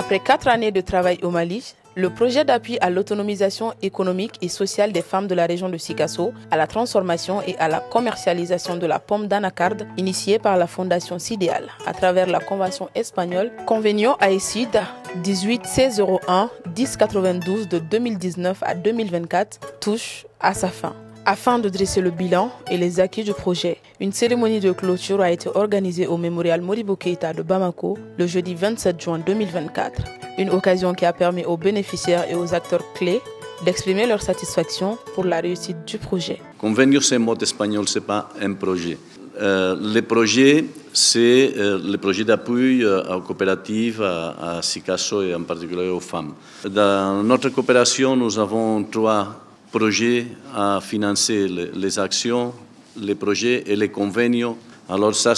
Après 4 années de travail au Mali, le projet d'appui à l'autonomisation économique et sociale des femmes de la région de Sikasso, à la transformation et à la commercialisation de la pomme d'anacarde, initié par la Fondation Sidéal à travers la Convention espagnole Convenio AECID 18 C01 1092 de 2019 à 2024, touche à sa fin. Afin de dresser le bilan et les acquis du projet, une cérémonie de clôture a été organisée au mémorial Modibo Keïta de Bamako le jeudi 27 juin 2024. Une occasion qui a permis aux bénéficiaires et aux acteurs clés d'exprimer leur satisfaction pour la réussite du projet. Convenio, c'est un mot espagnol, ce n'est pas un projet. Le projet, c'est le projet d'appui aux coopératives, à Sikasso et en particulier aux femmes. Dans notre coopération, nous avons 3 projets à financer, les actions, les projets et les convenios. Alors ça,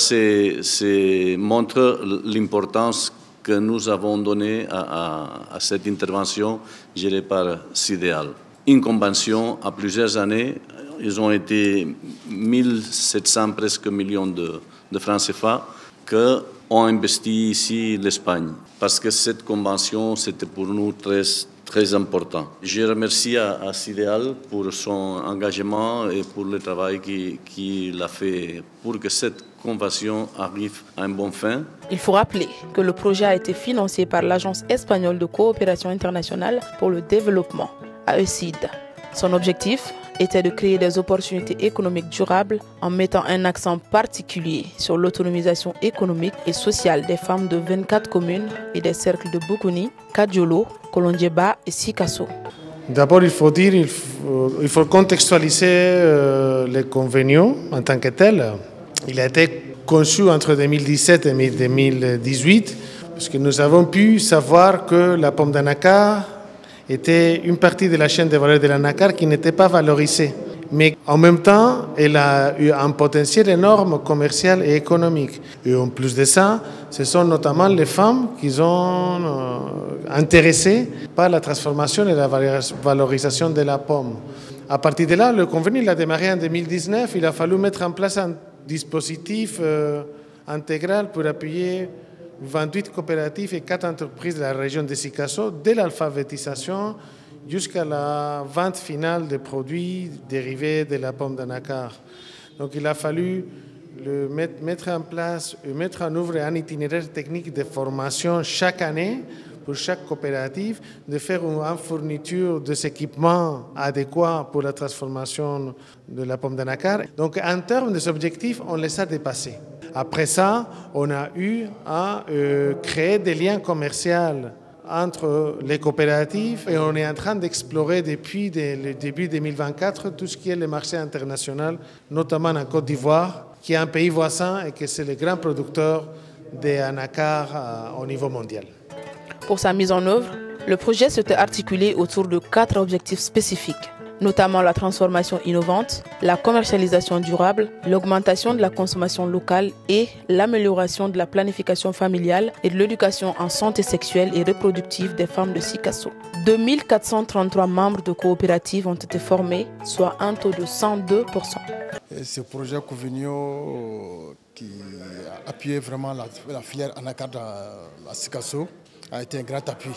montre l'importance que nous avons donnée à cette intervention gérée par Sidéal. Une convention à plusieurs années, ils ont été 1700 presque millions de francs CFA que ont investi ici l'Espagne. Parce que cette convention, c'était pour nous très important. Je remercie à Sidéal pour son engagement et pour le travail qu'il a fait pour que cette convention arrive à une bonne fin. Il faut rappeler que le projet a été financé par l'Agence espagnole de coopération internationale pour le développement, AECID. Son objectif était de créer des opportunités économiques durables en mettant un accent particulier sur l'autonomisation économique et sociale des femmes de 24 communes et des cercles de Boukouni, Kadiolo, Kolondjeba et Sikasso. D'abord, il faut contextualiser les convenios en tant que tel. Il a été conçu entre 2017 et 2018 parce que nous avons pu savoir que la pomme d'anacar était une partie de la chaîne de valeur de l'anacar qui n'était pas valorisée. Mais en même temps, elle a eu un potentiel énorme commercial et économique. Et en plus de ça, ce sont notamment les femmes qui sont intéressées par la transformation et la valorisation de la pomme. À partir de là, le convenu a démarré en 2019. Il a fallu mettre en place un dispositif intégral pour appuyer 28 coopératives et 4 entreprises de la région de Sikasso, dès l'alphabétisation jusqu'à la vente finale des produits dérivés de la pomme d'anacar. Donc il a fallu mettre en place et mettre en œuvre un itinéraire technique de formation chaque année pour chaque coopérative, de faire une fourniture des équipements adéquats pour la transformation de la pomme d'anacar. Donc en termes des objectifs, on les a dépassés. Après ça, on a eu à créer des liens commerciaux entre les coopératives et on est en train d'explorer depuis le début 2024 tout ce qui est le marché international, notamment en Côte d'Ivoire, qui est un pays voisin et qui est le grand producteur d'anacar au niveau mondial. Pour sa mise en œuvre, le projet s'était articulé autour de 4 objectifs spécifiques, notamment la transformation innovante, la commercialisation durable, l'augmentation de la consommation locale et l'amélioration de la planification familiale et de l'éducation en santé sexuelle et reproductive des femmes de Sikasso. 2433 membres de coopératives ont été formés, soit un taux de 102%. Ce projet Convenio qui a appuyé vraiment la filière anacarde à Sikasso a été un grand appui,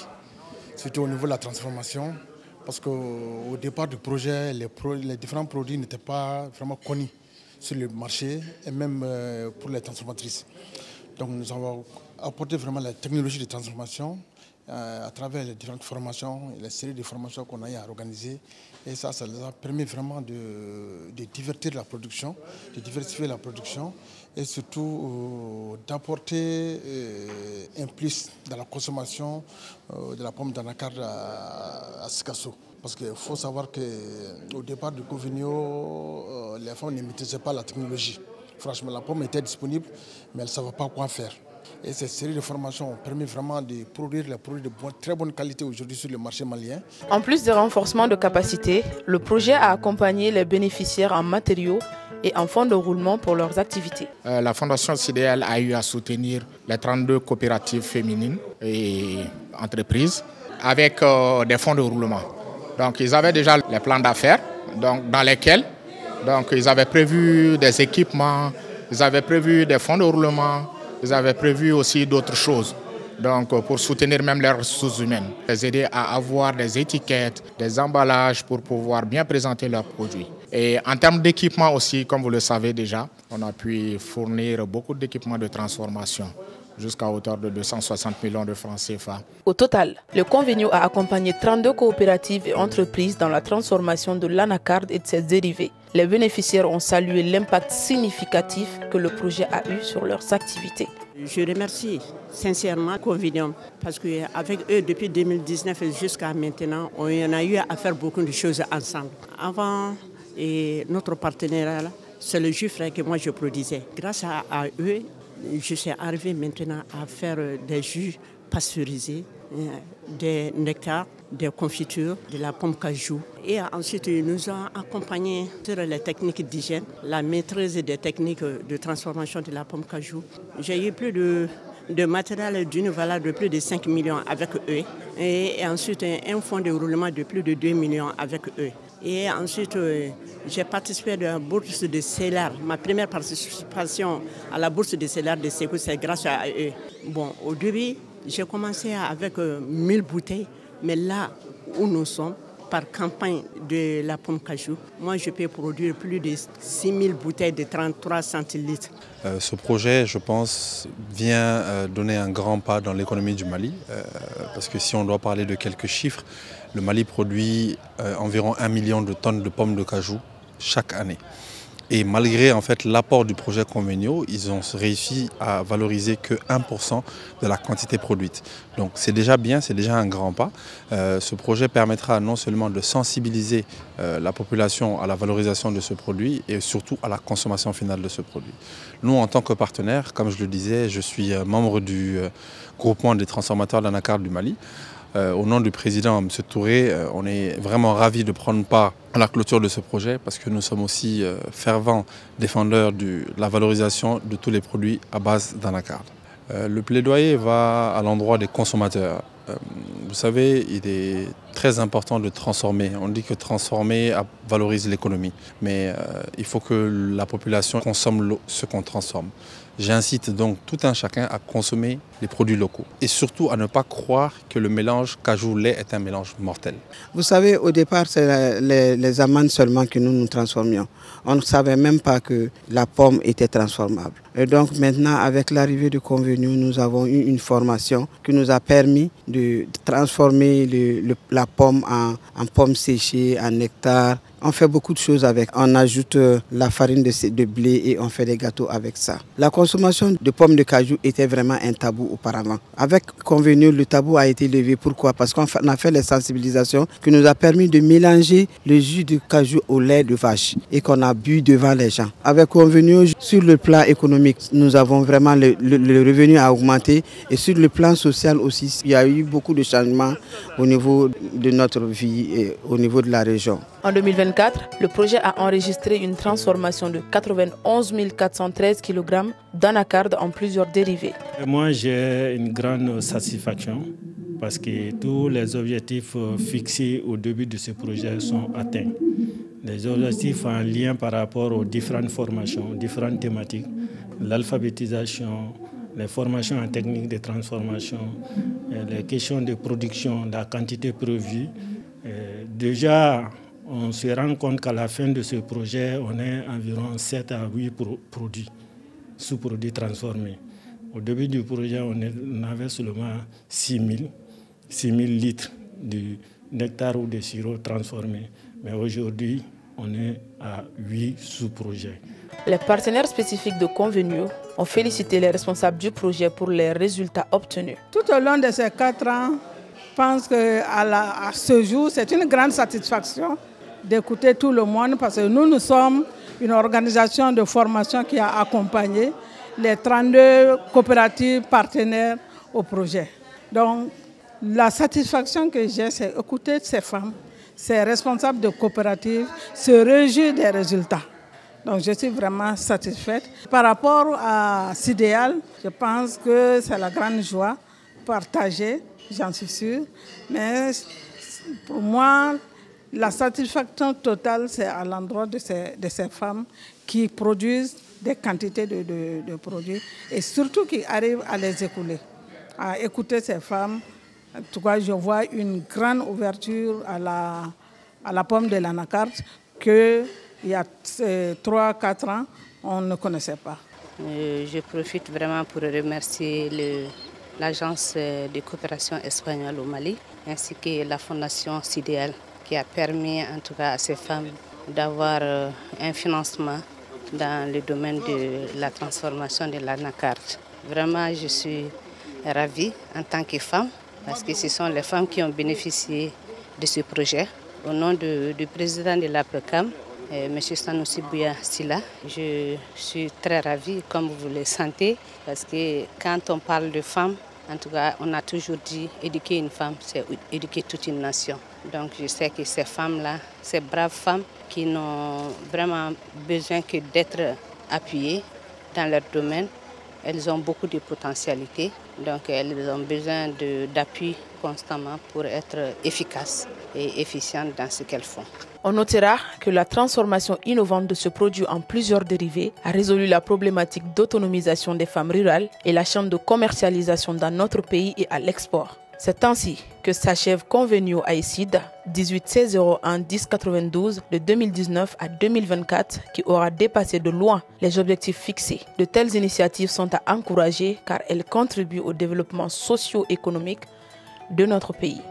surtout au niveau de la transformation. Parce qu'au départ du projet, les différents produits n'étaient pas vraiment connus sur le marché et même pour les transformatrices. Donc nous avons apporté vraiment la technologie de transformation à travers les différentes formations et les séries de formations qu'on a eu à organiser. Et ça nous a permis vraiment de divertir la production, de diversifier la production et surtout d'apporter un plus dans la consommation de la pomme d'anacarde à Sikasso. Parce qu'il faut savoir qu'au départ du Convenio, les femmes ne maîtrisaient pas la technologie. Franchement, la pomme était disponible, mais elles ne savaient pas quoi faire. Et cette série de formations permet vraiment de produire les produits de très bonne qualité aujourd'hui sur le marché malien. En plus des renforcements de capacité, le projet a accompagné les bénéficiaires en matériaux et en fonds de roulement pour leurs activités. La Fondation Sidéal a eu à soutenir les 32 coopératives féminines et entreprises avec des fonds de roulement. Donc ils avaient déjà les plans d'affaires dans lesquels ils avaient prévu des équipements, ils avaient prévu des fonds de roulement, ils avaient prévu aussi d'autres choses. donc pour soutenir même les ressources humaines, les aider à avoir des étiquettes, des emballages pour pouvoir bien présenter leurs produits. Et en termes d'équipement aussi, comme vous le savez déjà, on a pu fournir beaucoup d'équipements de transformation, jusqu'à hauteur de 260 millions de francs CFA. Au total, le Convenio a accompagné 32 coopératives et entreprises dans la transformation de l'anacarde et de ses dérivés. Les bénéficiaires ont salué l'impact significatif que le projet a eu sur leurs activités. Je remercie sincèrement Convenio parce qu'avec eux, depuis 2019 jusqu'à maintenant, on a eu à faire beaucoup de choses ensemble. Avant, notre partenariat, c'est le jus frais que moi je produisais. Grâce à eux, je suis arrivé maintenant à faire des jus pasteurisés, des nectars, des confitures, de la pomme cajou. Et ensuite, ils nous ont accompagnés sur les techniques d'hygiène, la maîtrise des techniques de transformation de la pomme cajou. J'ai eu plus de matériel d'une valeur de plus de 5 millions avec eux. Et ensuite, un fonds de roulement de plus de 2 millions avec eux. Et ensuite, j'ai participé à la bourse de CELAR. Ma première participation à la bourse de CELAR de Ségou, c'est grâce à eux. Bon, au début, j'ai commencé avec 1000 bouteilles, mais là où nous sommes, par campagne de la pomme cajou, moi je peux produire plus de 6000 bouteilles de 33 centilitres. Ce projet, je pense, vient donner un grand pas dans l'économie du Mali, parce que si on doit parler de quelques chiffres, le Mali produit environ 1 million de tonnes de pommes de cajou chaque année. Et malgré en fait l'apport du projet Convenio, ils ont réussi à valoriser que 1% de la quantité produite. Donc c'est déjà bien, c'est déjà un grand pas. Ce projet permettra non seulement de sensibiliser la population à la valorisation de ce produit et surtout à la consommation finale de ce produit. Nous, en tant que partenaire, comme je le disais, je suis membre du groupement des transformateurs d'anacarde du Mali. Au nom du président, M. Touré, on est vraiment ravis de prendre part à la clôture de ce projet parce que nous sommes aussi fervents défendeurs de la valorisation de tous les produits à base d'anacarde. Le plaidoyer va à l'endroit des consommateurs. Vous savez, il est très important de transformer. On dit que transformer valorise l'économie, mais il faut que la population consomme ce qu'on transforme. J'incite donc tout un chacun à consommer les produits locaux et surtout à ne pas croire que le mélange cajou-lait est un mélange mortel. Vous savez, au départ, c'est les amandes seulement que nous transformions. On ne savait même pas que la pomme était transformable. Et donc maintenant, avec l'arrivée du Convenio, nous avons eu une formation qui nous a permis de transformer la pomme en pomme séchée, en nectar. On fait beaucoup de choses avec. On ajoute la farine de blé et on fait des gâteaux avec ça. La consommation de pommes de cajou était vraiment un tabou auparavant. Avec Convenio, le tabou a été levé. Pourquoi? Parce qu'on a fait les sensibilisations qui nous a permis de mélanger le jus de cajou au lait de vache et qu'on a bu devant les gens. Avec Convenio, sur le plan économique, nous avons vraiment le revenu a augmenté et sur le plan social aussi, il y a eu beaucoup de changements au niveau de notre vie et au niveau de la région. En 2024, le projet a enregistré une transformation de 91 413 kg d'anacarde en plusieurs dérivés. Moi, j'ai une grande satisfaction parce que tous les objectifs fixés au début de ce projet sont atteints. Les objectifs en lien par rapport aux différentes formations, différentes thématiques, l'alphabétisation, les formations en technique de transformation, les questions de production, la quantité prévue. Déjà, on se rend compte qu'à la fin de ce projet, on est environ 7 à 8 produits, sous-produits transformés. Au début du projet, on avait seulement 6 000 litres de nectar ou de sirop transformés. Mais aujourd'hui, on est à 8 sous-projets. Les partenaires spécifiques de Convenio ont félicité les responsables du projet pour les résultats obtenus. Tout au long de ces 4 ans, je pense qu'à ce jour, c'est une grande satisfaction d'écouter tout le monde parce que nous sommes une organisation de formation qui a accompagné les 32 coopératives partenaires au projet. Donc, la satisfaction que j'ai, c'est écouter ces femmes, ces responsables de coopératives, se réjouir des résultats. Donc, je suis vraiment satisfaite. Par rapport à Sidéal, je pense que c'est la grande joie partagée, j'en suis sûre. Mais pour moi, la satisfaction totale, c'est à l'endroit de ces femmes qui produisent des quantités de produits et surtout qui arrivent à les écouler. à écouter ces femmes. En tout cas, je vois une grande ouverture à la pomme de l'anacarde qu'il y a 3-4 ans, on ne connaissait pas. Je profite vraiment pour remercier l'Agence de coopération espagnole au Mali ainsi que la Fondation CIDEAL qui a permis en tout cas à ces femmes d'avoir un financement dans le domaine de la transformation de l'anacarde. Vraiment, je suis ravie en tant que femme parce que ce sont les femmes qui ont bénéficié de ce projet. Au nom du président de l'APCAM, M. Sanoussi Bouya Silla, je suis très ravie, comme vous le sentez, parce que quand on parle de femmes, en tout cas, on a toujours dit éduquer une femme, c'est éduquer toute une nation. Donc je sais que ces femmes-là, ces braves femmes qui n'ont vraiment besoin que d'être appuyées dans leur domaine, elles ont beaucoup de potentialités, donc elles ont besoin d'appui constamment pour être efficaces et efficientes dans ce qu'elles font. On notera que la transformation innovante de ce produit en plusieurs dérivés a résolu la problématique d'autonomisation des femmes rurales et la chaîne de commercialisation dans notre pays et à l'export. C'est ainsi que s'achève Convenio AECID 18-16-01-10-92 de 2019 à 2024 qui aura dépassé de loin les objectifs fixés. De telles initiatives sont à encourager car elles contribuent au développement socio-économique de notre pays.